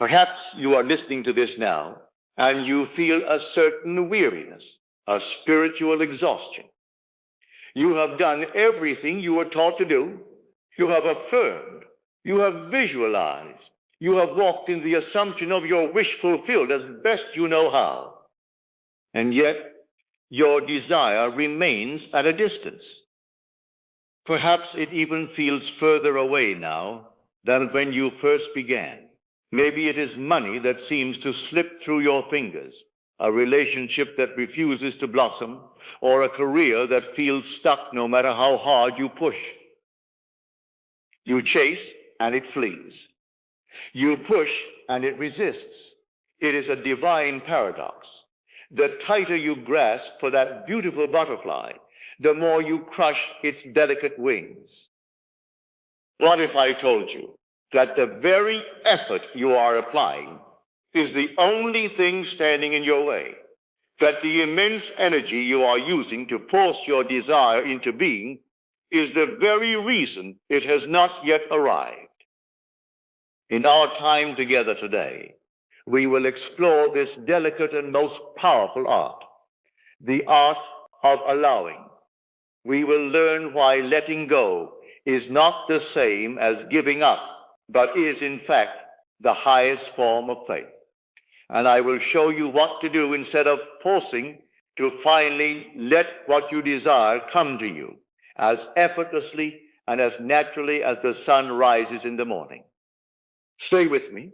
Perhaps you are listening to this now and you feel a certain weariness, a spiritual exhaustion. You have done everything you were taught to do. You have affirmed. You have visualized. You have walked in the assumption of your wish fulfilled as best you know how. And yet, your desire remains at a distance. Perhaps it even feels further away now than when you first began. Maybe it is money that seems to slip through your fingers, a relationship that refuses to blossom, or a career that feels stuck no matter how hard you push. You chase and it flees. You push and it resists. It is a divine paradox. The tighter you grasp for that beautiful butterfly, the more you crush its delicate wings. What if I told you that the very effort you are applying is the only thing standing in your way, that the immense energy you are using to force your desire into being is the very reason it has not yet arrived? In our time together today, we will explore this delicate and most powerful art, the art of allowing. We will learn why letting go is not the same as giving up, but is in fact the highest form of faith. And I will show you what to do instead of forcing to finally let what you desire come to you as effortlessly and as naturally as the sun rises in the morning. Stay with me,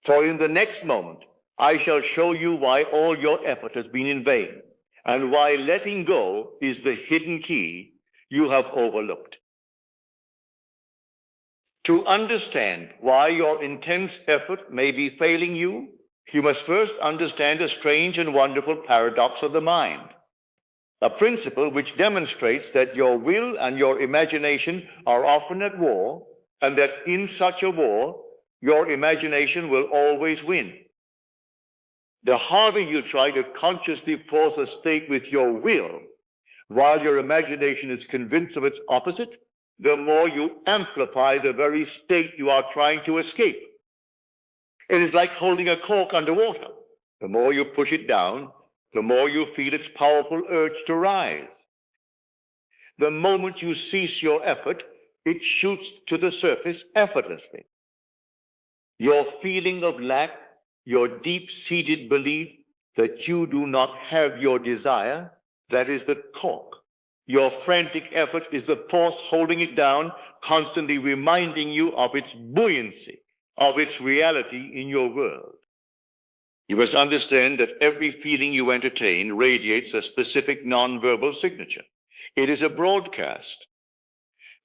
for in the next moment I shall show you why all your effort has been in vain, and why letting go is the hidden key you have overlooked. To understand why your intense effort may be failing you, you must first understand a strange and wonderful paradox of the mind, a principle which demonstrates that your will and your imagination are often at war, and that in such a war, your imagination will always win. The harder you try to consciously force a state with your will, while your imagination is convinced of its opposite, the more you amplify the very state you are trying to escape. It is like holding a cork underwater. The more you push it down, the more you feel its powerful urge to rise. The moment you cease your effort, it shoots to the surface effortlessly. Your feeling of lack, your deep-seated belief that you do not have your desire, that is the cork. Your frantic effort is the force holding it down, constantly reminding you of its buoyancy, of its reality in your world. You must understand that every feeling you entertain radiates a specific nonverbal signature. It is a broadcast.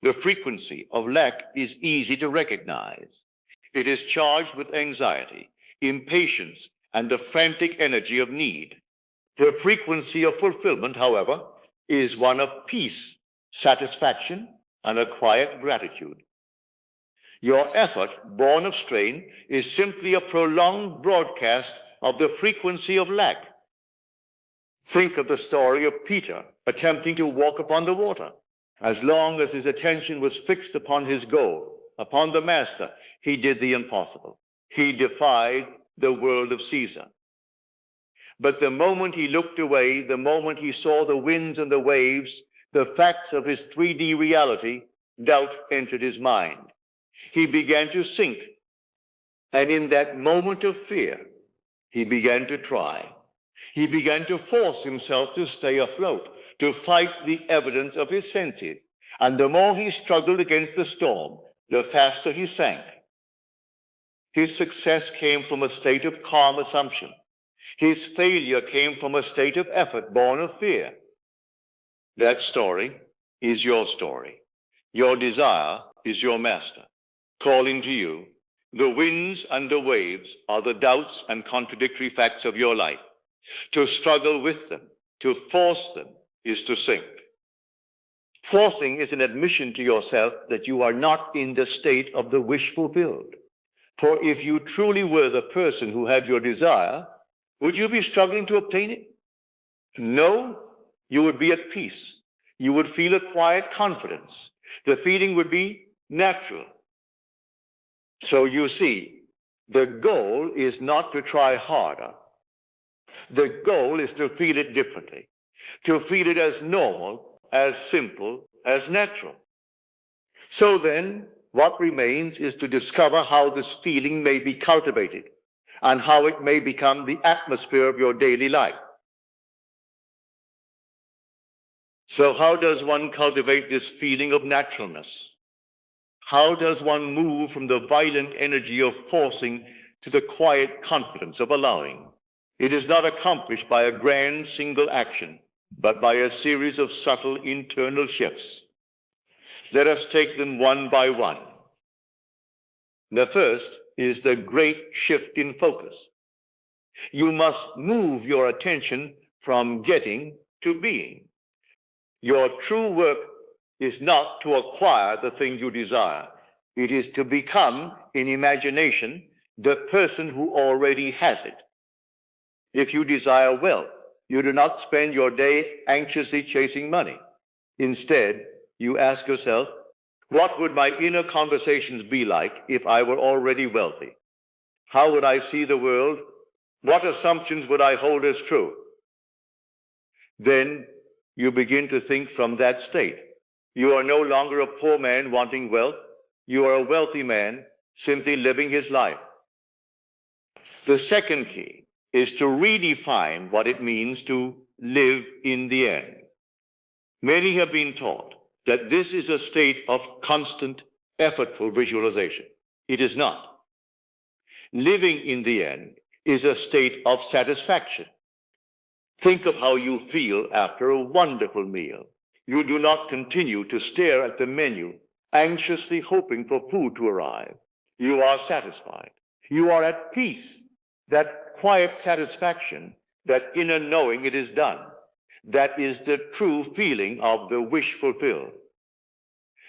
The frequency of lack is easy to recognize. It is charged with anxiety, impatience, and the frantic energy of need. The frequency of fulfillment, however, is one of peace, satisfaction, and a quiet gratitude. Your effort, born of strain, is simply a prolonged broadcast of the frequency of lack. Think of the story of Peter attempting to walk upon the water. As long as his attention was fixed upon his goal, upon the master, he did the impossible. He defied the world of Caesar. But the moment he looked away, the moment he saw the winds and the waves, the facts of his 3D reality, doubt entered his mind. He began to sink. And in that moment of fear, he began to try. He began to force himself to stay afloat, to fight the evidence of his senses. And the more he struggled against the storm, the faster he sank. His success came from a state of calm assumption. His failure came from a state of effort born of fear. That story is your story. Your desire is your master, calling to you. The winds and the waves are the doubts and contradictory facts of your life. To struggle with them, to force them, is to sink. Forcing is an admission to yourself that you are not in the state of the wish fulfilled. For if you truly were the person who had your desire, would you be struggling to obtain it? No, you would be at peace. You would feel a quiet confidence. The feeling would be natural. So you see, The goal is not to try harder. The goal is to feel it differently, to feel it as normal, as simple, as natural. So then, what remains is to discover how this feeling may be cultivated and how it may become the atmosphere of your daily life. So how does one cultivate this feeling of naturalness? How does one move from the violent energy of forcing to the quiet confidence of allowing? It is not accomplished by a grand single action, but by a series of subtle internal shifts. Let us take them one by one. The first is the great shift in focus. You must move your attention from getting to being. Your true work is not to acquire the thing you desire. It is to become, in imagination, the person who already has it. If you desire wealth, you do not spend your day anxiously chasing money. Instead, you ask yourself, what would my inner conversations be like if I were already wealthy? How would I see the world? What assumptions would I hold as true? Then you begin to think from that state. You are no longer a poor man wanting wealth. You are a wealthy man simply living his life. The second key is to redefine what it means to live in the end. Many have been taught that this is a state of constant, effortful visualization. It is not. Living in the end is a state of satisfaction. Think of how you feel after a wonderful meal. You do not continue to stare at the menu, anxiously hoping for food to arrive. You are satisfied. You are at peace. That quiet satisfaction, that inner knowing it is done, that is the true feeling of the wish fulfilled.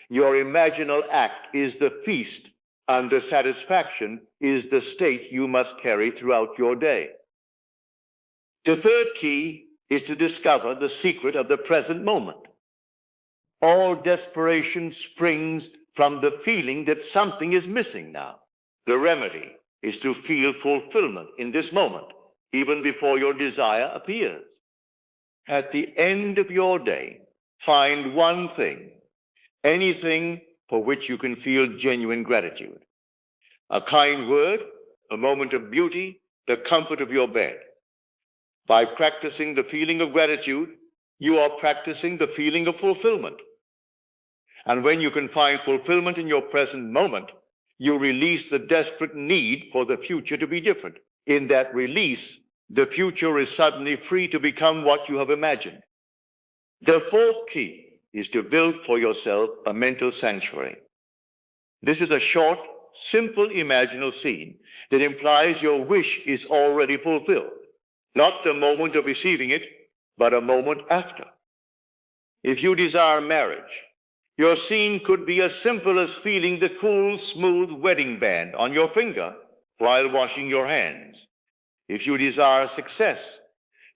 Your imaginal act is the feast, and the satisfaction is the state you must carry throughout your day. The third key is to discover the secret of the present moment. All desperation springs from the feeling that something is missing now. The remedy is to feel fulfillment in this moment, even before your desire appears. At the end of your day, find one thing, anything for which you can feel genuine gratitude. A kind word, a moment of beauty, the comfort of your bed. By practicing the feeling of gratitude, you are practicing the feeling of fulfillment. And when you can find fulfillment in your present moment, you release the desperate need for the future to be different. In that release, the future is suddenly free to become what you have imagined. The fourth key is to build for yourself a mental sanctuary. This is a short, simple imaginal scene that implies your wish is already fulfilled. Not the moment of receiving it, but a moment after. If you desire marriage, your scene could be as simple as feeling the cool, smooth wedding band on your finger while washing your hands. If you desire success,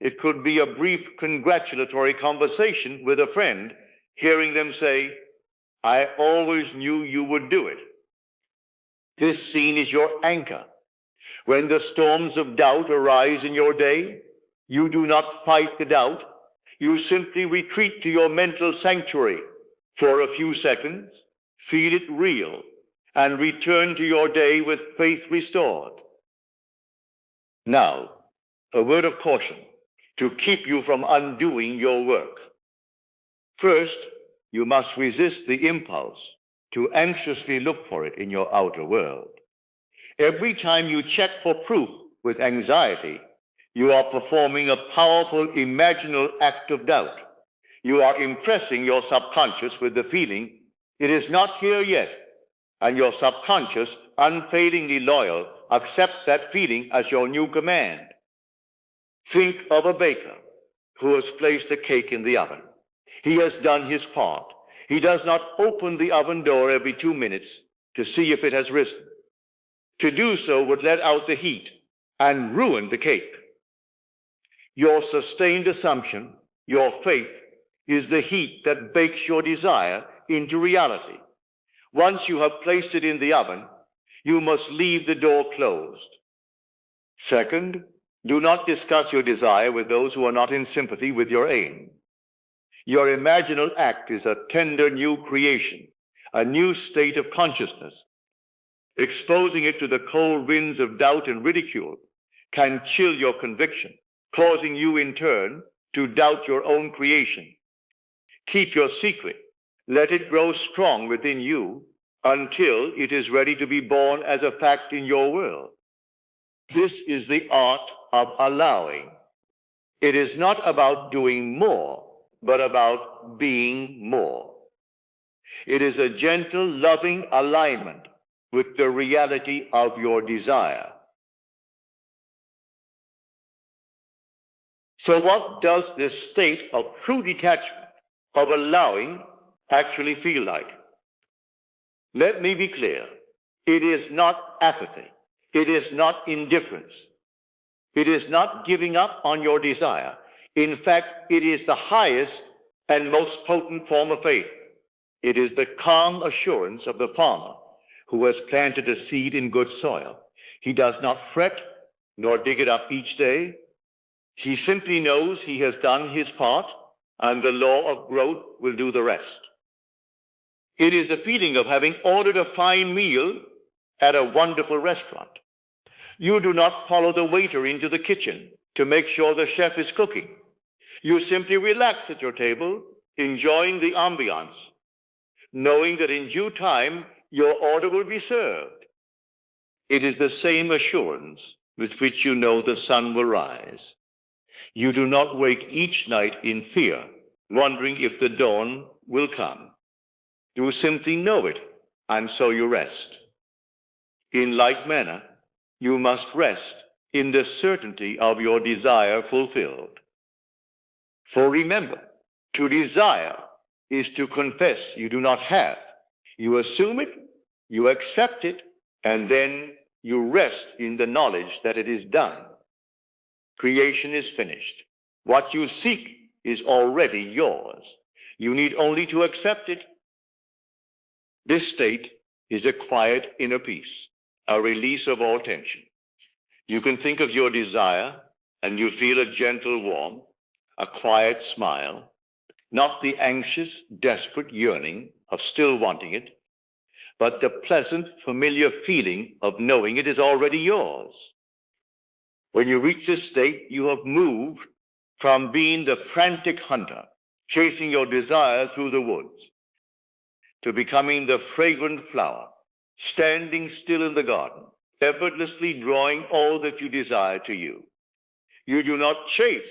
it could be a brief congratulatory conversation with a friend, hearing them say, "I always knew you would do it." This scene is your anchor. When the storms of doubt arise in your day, you do not fight the doubt. You simply retreat to your mental sanctuary for a few seconds, feel it real, and return to your day with faith restored. Now, a word of caution to keep you from undoing your work. First, you must resist the impulse to anxiously look for it in your outer world. Every time you check for proof with anxiety, you are performing a powerful imaginal act of doubt. You are impressing your subconscious with the feeling, it is not here yet, and your subconscious, unfailingly loyal, accepts that feeling as your new command. Think of a baker who has placed a cake in the oven. He has done his part. He does not open the oven door every 2 minutes to see if it has risen. To do so would let out the heat and ruin the cake. Your sustained assumption, your faith, is the heat that bakes your desire into reality. Once you have placed it in the oven, You must leave the door closed. Second, do not discuss your desire with those who are not in sympathy with your aim. Your imaginal act is a tender new creation, a new state of consciousness. Exposing it to the cold winds of doubt and ridicule can chill your conviction, causing you in turn to doubt your own creation. Keep your secret. Let it grow strong within you until it is ready to be born as a fact in your world. This is the art of allowing. It is not about doing more, but about being more. It is a gentle, loving alignment with the reality of your desire. So what does this state of true detachment, of allowing, actually feel like? Let me be clear. It is not apathy. It is not indifference. It is not giving up on your desire. In fact, it is the highest and most potent form of faith. It is the calm assurance of the farmer who has planted a seed in good soil. He does not fret nor dig it up each day. He simply knows he has done his part, and the law of growth will do the rest. It is the feeling of having ordered a fine meal at a wonderful restaurant. You do not follow the waiter into the kitchen to make sure the chef is cooking. You simply relax at your table, enjoying the ambiance, knowing that in due time your order will be served. It is the same assurance with which you know the sun will rise. You do not wake each night in fear, wondering if the dawn will come. You simply know it, and so you rest. In like manner, you must rest in the certainty of your desire fulfilled. For remember, to desire is to confess you do not have. You assume it, you accept it, and then you rest in the knowledge that it is done. Creation is finished. What you seek is already yours. You need only to accept it. This state is a quiet inner peace, a release of all tension. You can think of your desire and you feel a gentle warmth, a quiet smile, not the anxious, desperate yearning of still wanting it, but the pleasant, familiar feeling of knowing it is already yours. When you reach this state, you have moved from being the frantic hunter, chasing your desire through the woods, to becoming the fragrant flower, standing still in the garden, effortlessly drawing all that you desire to you. You do not chase,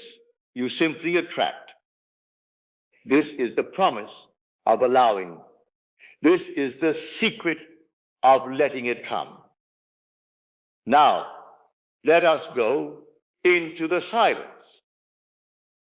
you simply attract. This is the promise of allowing. This is the secret of letting it come. Now, let us go into the silence.